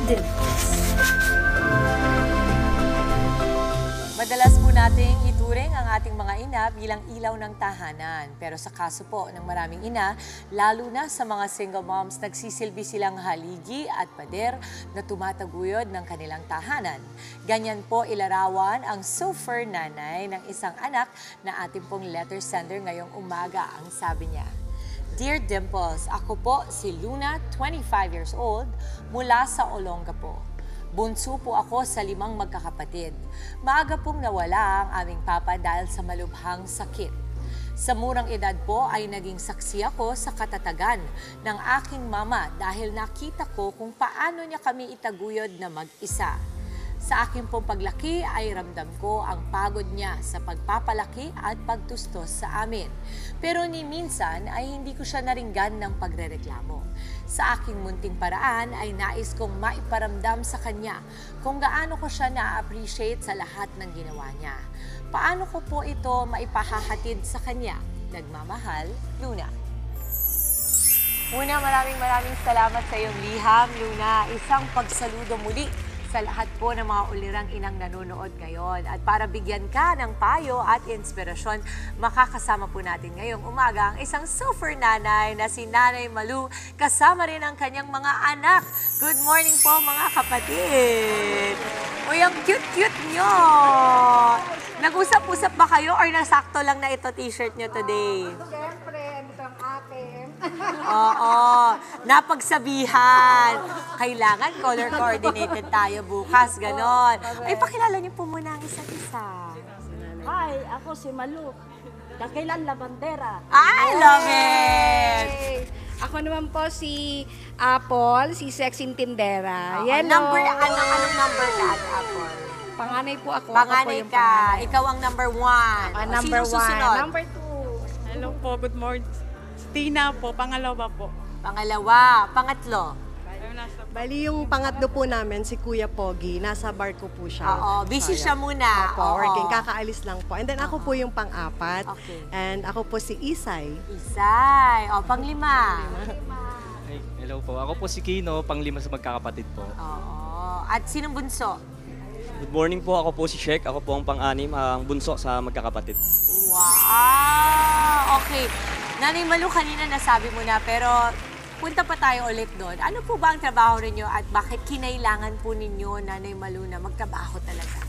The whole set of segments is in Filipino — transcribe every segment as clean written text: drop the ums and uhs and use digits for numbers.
Dimples. Madalas po nating ituring ang ating mga ina bilang ilaw ng tahanan. Pero sa kaso po ng maraming ina, lalo na sa mga single moms, nagsisilbi silang haligi at pader na tumataguyod ng kanilang tahanan. Ganyan po ilarawan ang super nanay ng isang anak na ating pong letter sender ngayong umaga. Ang sabi niya, "Dear Dimples, ako po si Luna, 25 years old, mula sa Olongapo. Bunso po ako sa 5 magkakapatid. Maaga pong nawala ang aming papa dahil sa malubhang sakit. Sa murang edad po ay naging saksi ako sa katatagan ng aking mama dahil nakita ko kung paano niya kami itaguyod na mag-isa. Sa aking pong paglaki ay ramdam ko ang pagod niya sa pagpapalaki at pagtustos sa amin. Pero ni minsan ay hindi ko siya naringgan ng pagrereklamo. Sa aking munting paraan ay nais kong maiparamdam sa kanya kung gaano ko siya na-appreciate sa lahat ng ginawa niya. Paano ko po ito maipahahatid sa kanya? Nagmamahal, Luna." Una, maraming salamat sa iyong liham, Luna. Isang pagsaludo muli sa lahat po ng mga ulirang inang nanonood ngayon. At para bigyan ka ng payo at inspirasyon, makakasama po natin ngayong umaga ang isang super nanay na si Nanay Malu, kasama rin ang kanyang mga anak. Good morning po mga kapatid! Uy, ang cute-cute nyo! Nag-usap-usap ba kayo or nasakto lang na ito t-shirt nyo today? Siyempre, ito ang akin. Oo, napagsabihan. Kailangan color coordinated tayo bukas, ganon. Ay, pakilala niyo po muna ang isa't isa. Hi, ako si Malu. Dakilan Labandera. I love it! Ako naman po si Apple, si Sexy Tindera. Anong number ka at Apple? Panganay po ako. Panganay ako po yung ka. panganay. Ikaw ang number 1. Number Sino 1. susunod? Number 2. Hello po, good morning. Tina po, pangalawa po. Pangalawa. Pangatlo. Bali, yung pangatlo po namin, si Kuya Pogi, nasa barko po siya. Oo, busy siya muna. Opo, Oo. working, kakaalis lang po. And then ako po yung pang-apat. Okay. And ako po si Isay. Isay. O, panglima. Hey, hello po. Ako po si Kino, pang-5 sa magkakapatid po. Oo. At sinong bunso? Good morning po. Ako po si Sheik. Ako po ang pang-6, ang bunso sa magkakapatid. Wow! Okay. Nanay Malu, kanina nasabi mo na, pero punta pa tayo ulit doon. Ano po ba ang trabaho ninyo at bakit kinailangan po ninyo, Nanay Malu, na magtrabaho talaga?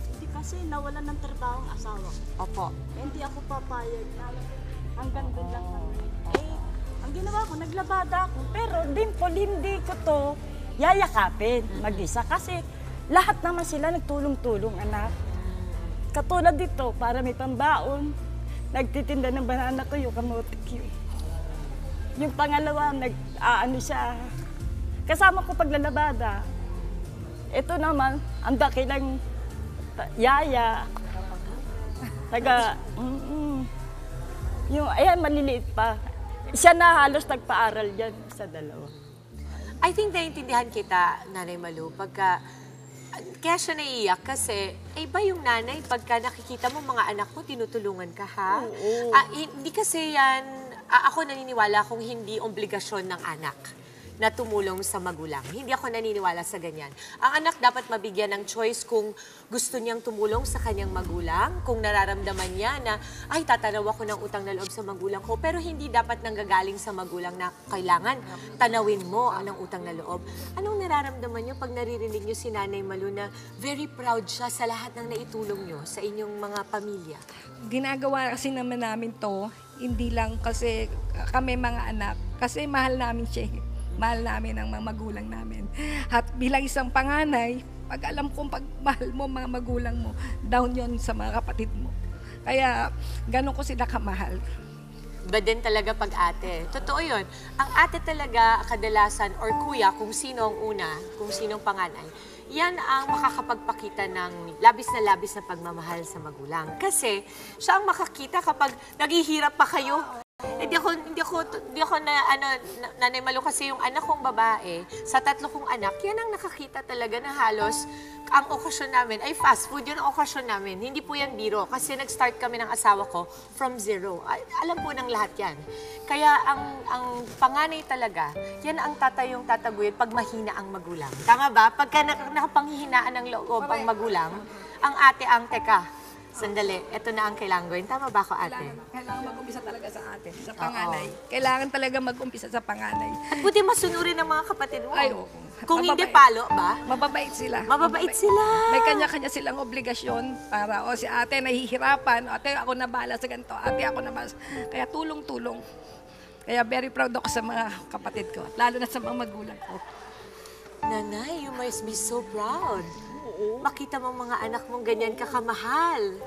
Hindi kasi nawalan ng trabaho ang asawa ko. Opo. Hindi ako papayag na hanggang doon lang kami. Ang ginawa ko, naglabada ako. Pero Dimple, hindi ko to yayakapin mag-isa. Kasi lahat naman sila nagtulong-tulong, anak. Katulad dito, para may pambaon. Nagtitinda ng banana ko yung kamote yun. Yung pangalawa, nag-aano siya. Kasama ko paglalabada. Ito naman, ang dakilang yaya. Yung, ayan, maliliit pa. Siya na halos nagpaaral dyan sa dalawa. I think naiintindihan kita, Nanay Malu, pagka kaya siya naiiyak kasi iba yung nanay pagka nakikita mo mga anak mo, tinutulungan ka, ha? Oo. Hindi kasi yan, ako naniniwala kung hindi obligasyon ng anak na tumulong sa magulang. Hindi ako naniniwala sa ganyan. Ang anak dapat mabigyan ng choice kung gusto niyang tumulong sa kanyang magulang, kung nararamdaman niya na, ay, tatanaw ako ng utang na loob sa magulang ko, pero hindi dapat nanggagaling sa magulang na kailangan tanawin mo ang utang na loob. Anong nararamdaman niyo pag naririnig niyo si Nanay Malu na very proud siya sa lahat ng naitulong niyo sa inyong mga pamilya? Ginagawa kasi naman namin to, hindi lang kasi kami mga anak, kasi mahal namin siya. Mahal namin ang mga magulang namin. At bilang isang panganay, pag alam kong pag mahal mo mga magulang mo, down yon sa mga kapatid mo. Kaya gano'n ko sila kamahal. Iba din talaga pag ate. Totoo yun. Ang ate talaga kadalasan, or kuya, kung sino ang una, kung sino ang panganay, yan ang makakapagpakita ng labis na pagmamahal sa magulang. Kasi siya ang makakita kapag naghihirap pa kayo. Hindi ako na, Nanay Malu, kasi yung anak kong babae, sa 3 kong anak, yan ang nakakita talaga na halos ang okasyon namin ay fast food, yun ang okasyon namin. Hindi po yan biro, kasi nag-start kami ng asawa ko from zero. Alam po ng lahat yan. Kaya ang panganay talaga, yan ang tatayong tataguyod pag mahina ang magulang. Tama ba? Pagka nakapanghihinaan ng loob ang magulang, ang ate ang, teka, sandali, eto na ang kailangan gawin. Tama ba ako, ate? Kailangan mag-umpisa talaga sa atin, sa panganay. Kailangan talaga mag-umpisa sa panganay. At buti masunurin ng mga kapatid mo. Ay, oo. Kung hindi Mababait. palo ba? Mababait sila. Mababait sila. May kanya-kanya silang obligasyon para, si ate nahihirapan, ate ako na bahala sa ganito, ate ako na bahala. Kaya tulong-tulong. Kaya very proud ako sa mga kapatid ko, lalo na sa mga magulang ko. Nanay, you must be so proud. Makita mo mga anak mong ganyan kakamahal.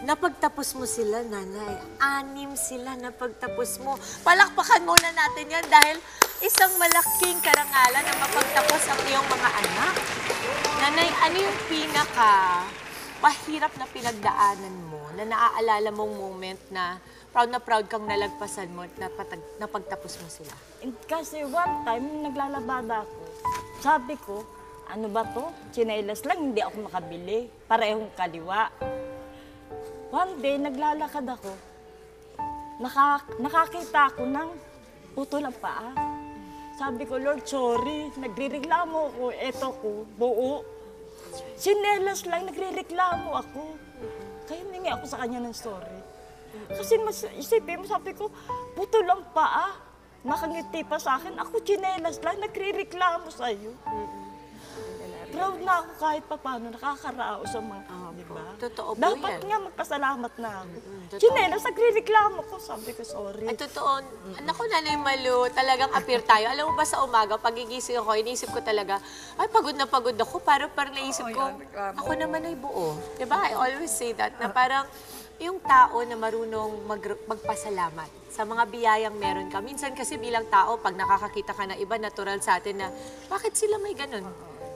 Napagtapos mo sila, nanay. 6 sila napagtapos mo. Palakpakan muna natin yan dahil isang malaking karangalan na mapagtapos ang iyong mga anak. Nanay, ano yung mahirap na pinagdaanan mo na naaalala mong moment na proud kang nalagpasan mo at napagtapos mo sila? Kasi one time, naglalabada ako. Sabi ko, ano ba to? Tsinelas lang, hindi ako makabili. Parehong kaliwa. One day, naglalakad ako. Nakakita ako ng putol ang paa. Sabi ko, Lord, sorry. Nagrireklamo ako. Eto ko, buo. Tsinelas lang, nagrireklamo ako. Kaya humingi ako sa kanya ng sorry. Kasi isipin mo, sabi ko, putol ang paa. Nakangiti pa sa akin. Ako, tsinelas lang, nagrireklamo sa'yo. Proud na ako kahit pa paano, nakakarao sa mga, di ba? Totoo po Dapat yan. nga magpasalamat na ako. totoo. Chinelas, nagre-reklamo ko, sabi ko, sorry. Ay, totoo. Naku, Nanay Malu, talagang appear tayo. Alam mo ba sa umaga, pag gigising ako, inisip ko talaga, ay, pagod na pagod ako. Parang naisip ko, ako naman ay buo. Diba? I always say that, na parang yung tao na marunong magpasalamat sa mga biyayang meron ka. Minsan kasi bilang tao, pag nakakakita ka na iba, natural sa atin na, bakit sila may ganun?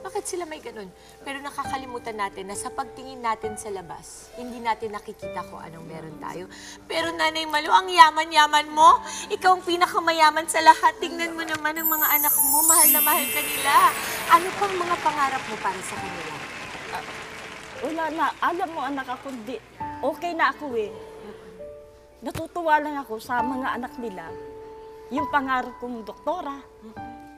Bakit sila may ganun? Pero nakakalimutan natin na sa pagtingin natin sa labas, hindi natin nakikita kung anong meron tayo. Pero Nanay Malu, ang yaman-yaman mo. Ikaw ang pinakamayaman sa lahat. Tingnan mo naman ang mga anak mo. Mahal na mahal ka nila. Ano pang mga pangarap mo para sa kanila? Wala na, alam mo anak ako, okay na ako eh. Natutuwa lang ako sa mga anak nila. Yung pangarap kong doktora,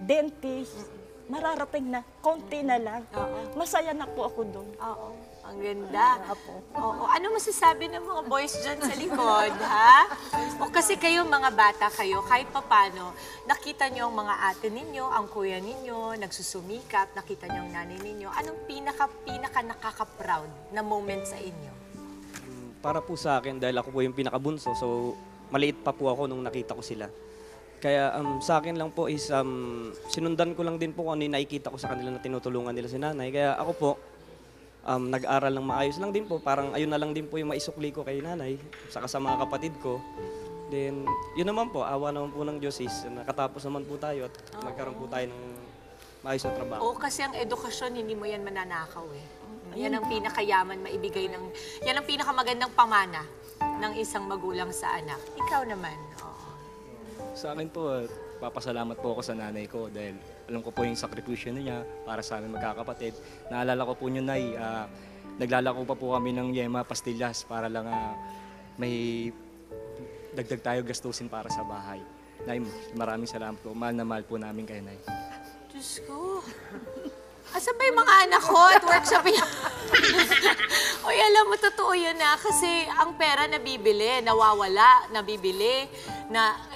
dentist, mararating na, konti na lang. Masaya na po ako doon. Oo, ang ganda. Oo. Ano masasabi ng mga boys dyan sa likod, ha? O kasi kayo, mga bata kayo, kahit papano, nakita nyo ang mga ate ninyo, ang kuya ninyo, nagsusumikap, nakita nyo ang nanay ninyo. Anong pinaka nakaka-proud na moment sa inyo? Para po sa akin, dahil ako po yung pinakabunso, so maliit pa po ako nung nakita ko sila. Kaya sa akin lang po is sinundan ko lang din po kung ano yung nakikita ko sa kanila na tinutulungan nila si nanay. Kaya ako po, nag-aral ng maayos lang din po. Parang ayun na lang din po yung maisukli ko kay nanay, saka sa mga kapatid ko. Then, yun naman po, awa naman po ng Diyos is nakatapos naman po tayo at magkaroon po tayo ng maayos na trabaho. Oo, kasi ang edukasyon, hindi mo yan mananakaw eh. Yan ang pinakayaman maibigay ng, yan ang pinakamagandang pamana ng isang magulang sa anak. Ikaw naman, oo. Sa akin po, papasalamat po ako sa nanay ko dahil alam ko po yung sakripisyo niya para sa amin magkakapatid. Naalala ko po yun, Nay, naglalako pa po kami ng yema pastillas para lang may dagdag tayo gastusin para sa bahay. Nay, maraming salamat po. Mahal na mahal po namin kayo, Nay. Diyos ko. Asan ba yung mga anak ko at workshop niya? Uy, alam mo, totoo yun na. Kasi ang pera nabibili, nawawala, nabibili.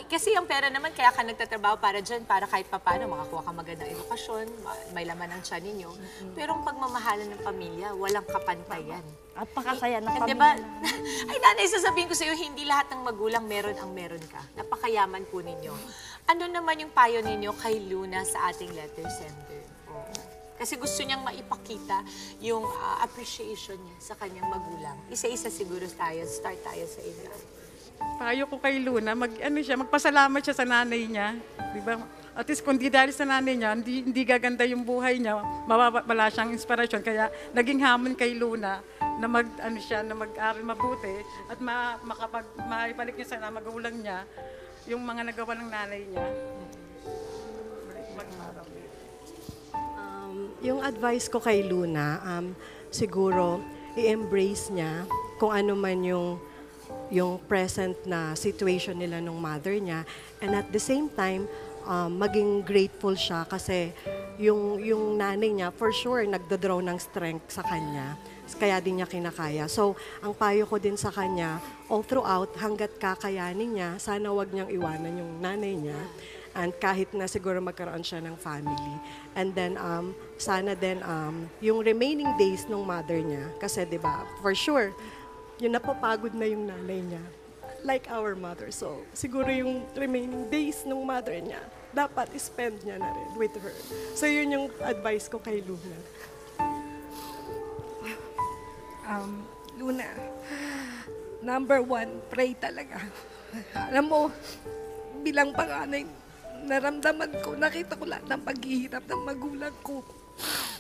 Kasi ang pera naman, kaya ka nagtatrabaho para dyan, para kahit papano, makakuha ka magandang edukasyon, may laman ang tiyan ninyo. Pero ang pagmamahalan ng pamilya, walang kapantayan. At pakasaya ng pamilya. Diba? Ay, nanay, sasabihin ko sa iyo, hindi lahat ng magulang meron ang meron ka. Napakayaman po ninyo. Ano naman yung payo ninyo kay Luna sa ating letter sender? Kasi gusto niyang maipakita yung appreciation niya sa kanyang magulang. Isa-isa siguro tayo. Start tayo sa inyo. Payo ko kay Luna, magpasalamat siya sa nanay niya. Diba? At least kung di dahil sa nanay niya, hindi gaganda yung buhay niya, mawawala siyang inspirasyon. Kaya naging hamon kay Luna na mag-aral mabuti at maibalik niya sa magulang niya yung mga nagawa ng nanay niya. Mag-aral. Yung advice ko kay Luna, siguro i-embrace niya kung ano man yung present na situation nila nung mother niya, and at the same time maging grateful siya kasi yung nanay niya for sure nagdodraw ng strength sa kanya, kaya din niya kinakaya. So ang payo ko din sa kanya all throughout, hanggat kakayanin niya, sana wag niyang iwanan yung nanay niya. And kahit na siguro magkaroon siya ng family. And then, sana din yung remaining days ng mother niya, kasi 'di ba for sure, yun napapagod na yung nanay niya. Like our mother. So, siguro yung remaining days ng mother niya, dapat spend niya na rin with her. So, yun yung advice ko kay Luna. Luna, number 1, pray talaga. Alam mo, bilang panganay, naramdaman ko, nakita ko lahat ng paghihirap ng magulang ko.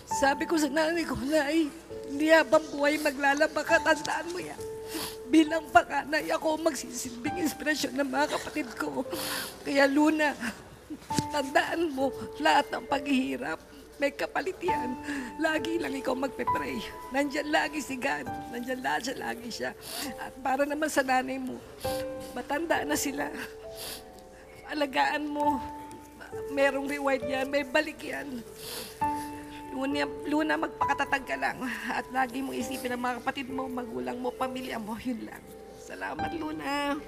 Sabi ko sa nanay ko, Nay, hindi habang buhay maglalaba ka, tandaan mo yan. Bilang panganay, ako magsisilbing inspirasyon ng mga kapatid ko. Kaya Luna, tandaan mo, lahat ng paghihirap, may kapalit yan. Lagi lang ikaw magpe-pray. Nandyan lagi si God. Nandyan lagi siya. At para naman sa nanay mo, matanda na sila. Alagaan mo. Merong reward yan. May balik yan. Luna, magpakatatag ka lang. At lagi mong isipin ang mga kapatid mo, magulang mo, pamilya mo. Yun lang. Salamat, Luna.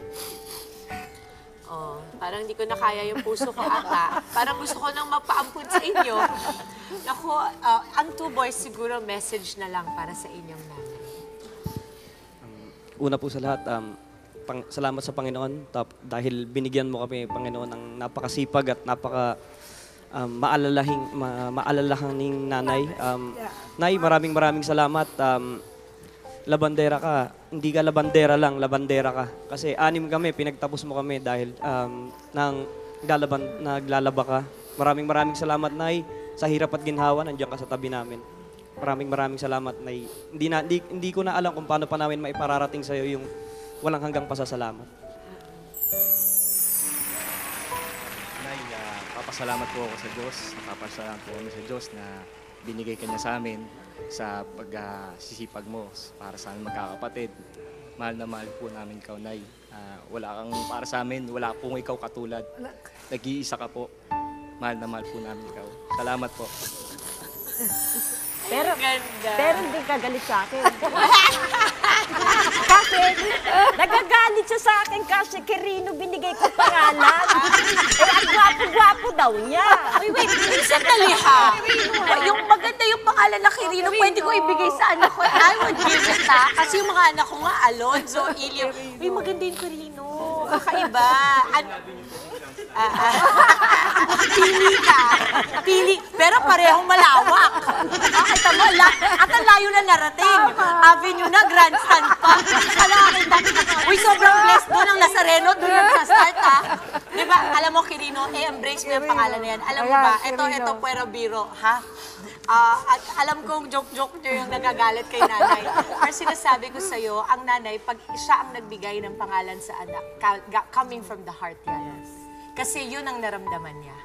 Oh, parang hindi ko na kaya yung puso ko ata. Parang gusto ko nang magpaampun sa inyo. Naku, ang 2 boys siguro message na lang para sa inyong nanay. Una po sa lahat, salamat sa Panginoon dahil binigyan mo kami, Panginoon, ng napakasipag at maalalahaning nanay. Nay, maraming salamat. Labandera ka. Hindi ka labandera lang, labandera ka. Kasi 6 kami, pinagtapos mo kami dahil naglalaba ka. Maraming salamat, Nay. Sa hirap at ginhawa, nandiyan ka sa tabi namin. Maraming salamat, Nay. Hindi ko na alam kung paano pa namin maipararating sa'yo yung walang hanggang pasasalamat. Nay, papasalamat po ako sa Diyos. Papasalamat po kami sa Diyos na binigay ka niya sa amin sa pagsisipag mo para sa aming magkakapatid. Mahal na mahal po namin ikaw, Nay. Wala kang para sa amin, wala pong ikaw katulad. Nag-iisa ka po. Mahal na mahal po namin ikaw. Salamat po. Pero Ganda. hindi ka galit sa akin. Kasi nagagalit siya sa akin kasi Quirino binigay ko pangalan. Ang gwapo-gwapo daw niya. Wait, sandali ha. Yung maganda yung pangalan na Quirino, pwede ko ibigay sa anak ko. I would give it ha. Kasi yung mga anak ko nga, Alonzo, Ilio. Uy, maganda yung Quirino. Kakaiba. Pili ka. Pili. Pero parehong malawak. Kita mo, at ang layo na narating. Avenue na, grandstand pa. Uy, sobrang blessed doon ang Nazareno. Doon nagsa-start ha. Diba, alam mo, Quirino, embrace mo yung pangalan na yan. Alam mo ba, ito, Puero Biro, ha? At alam kong joke-joke nyo yung nagagalit kay nanay. Pero sinasabi ko sa'yo, ang nanay, pag siya ang nagbigay ng pangalan sa anak, coming from the heart yan. Kasi yun ang naramdaman niya.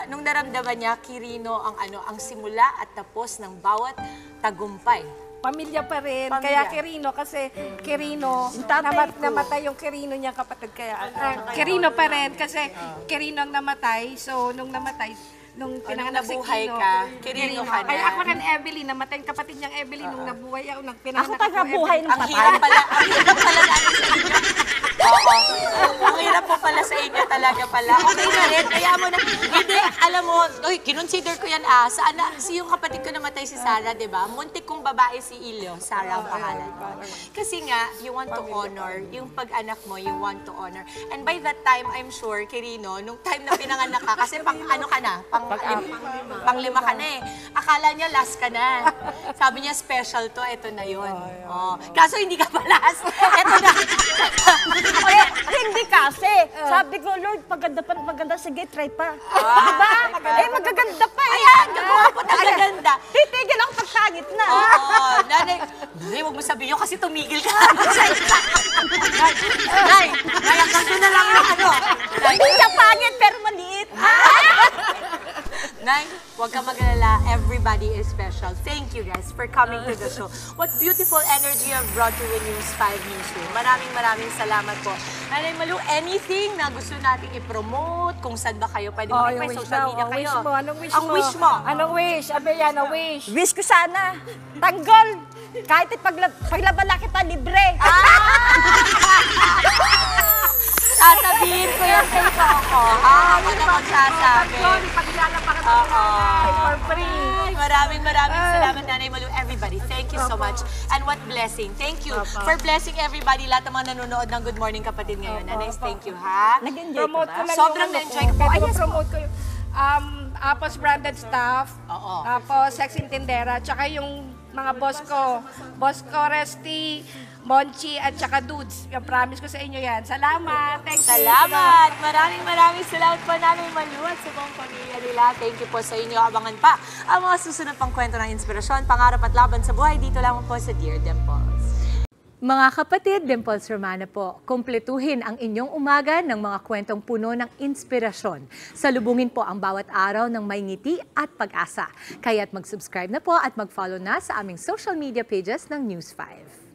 Nung naramdaman niya, Quirino ang simula at tapos ng bawat tagumpay. Pamilya pa rin. Pamilya. Kaya Quirino, kasi Quirino, tatay ko. namatay yung Quirino niyang kapatid. Kaya Quirino pa rin, kasi Quirino ang namatay. So, nung namatay, nung pinanganak si nabuhay Quirino, ka, Quirino ka na. Kaya ako rin, Evelyn, namatay yung kapatid niyang Evelyn nung nabuhay ako. Nung Ako pinanganak taga-buhay ng Ang patay. hirap pala namin sa inyo. Oo. Ang hirap po pala sa inyo talaga pala. Okay na rin, kaya mo na. Hindi, alam mo, kinonsider ko yan si yung kapatid ko namatay si Sarah, di ba? Muntik kong babae si Ilio, Sarah ang pangalan mo. Kasi nga, you want to honor, yung pag-anak mo, you want to honor. And by that time, I'm sure, Quirino, nung time na pinanganak ka, kasi ano ka na, pang-lima ka na eh. Akala niya last ka na. Sabi niya, special to, eto na yun. Oh. Kaso hindi ka pa last. Eto na. Hindi kasi. Sabi ko, Lord, maganda, sige, try pa. Diba? Magaganda pa eh. Ayan, gagawa po na gaganda. Titigil ako pagkangit na. Oo, nanay, Nay, huwag mo sabihin yun kasi tumigil ka. Nay, hanggang doon na lang yung ano. Nay, Hindi siya pangit, pero maliit. Nay, huwag ka mag-alala. Everybody is special. Thank you guys for coming to the show. What beautiful energy you have brought to the News 5 Newsroom. Maraming salamat po. Nanay Malu, anything na gusto nating i-promote? Kung saan ba kayo pwede yung may wish social daw. media Ang kayo? wish mo, anong wish Ang mo? wish mo? Anong wish? Abe yan, ang wish. Wish ko sana, tanggol. Kahit paglabala kita, libre. Sasabihin ko yan kay Coco. Ako na magsasabi. Paglalapakan Oo. for free. Maraming salamat, Nanay Malu. Everybody, thank you so much. And what blessing. Thank you for blessing everybody, lahat ng mga nanonood ng Good Morning Kapatid ngayon. Nanay, thank you, ha? Nag-enjoy ka Promote ko ba? lang Sobrang yung ano na-enjoy ko po. Pwede Ay, yes po. promote ko yung Apos branded stuff. Oo. Tapos Sexy Tindera. Tsaka yung mga boss ko. Boss ko, Resty, Monchi, at tsaka Dudes. Yung promise ko sa inyo yan. Salamat. Thank you. Salamat! Maraming salamat po, Nanay Malu at sa buong pamilya nila. Thank you po sa inyo. Abangan pa ang mga susunod pang kwento ng inspirasyon, pangarap at laban sa buhay. Dito lang po sa Dear Dimples. Mga kapatid, Dimples Romana po, kumpletuhin ang inyong umaga ng mga kwentong puno ng inspirasyon. Salubungin po ang bawat araw ng may ngiti at pag-asa. Kaya't mag-subscribe na po at mag-follow na sa aming social media pages ng News 5.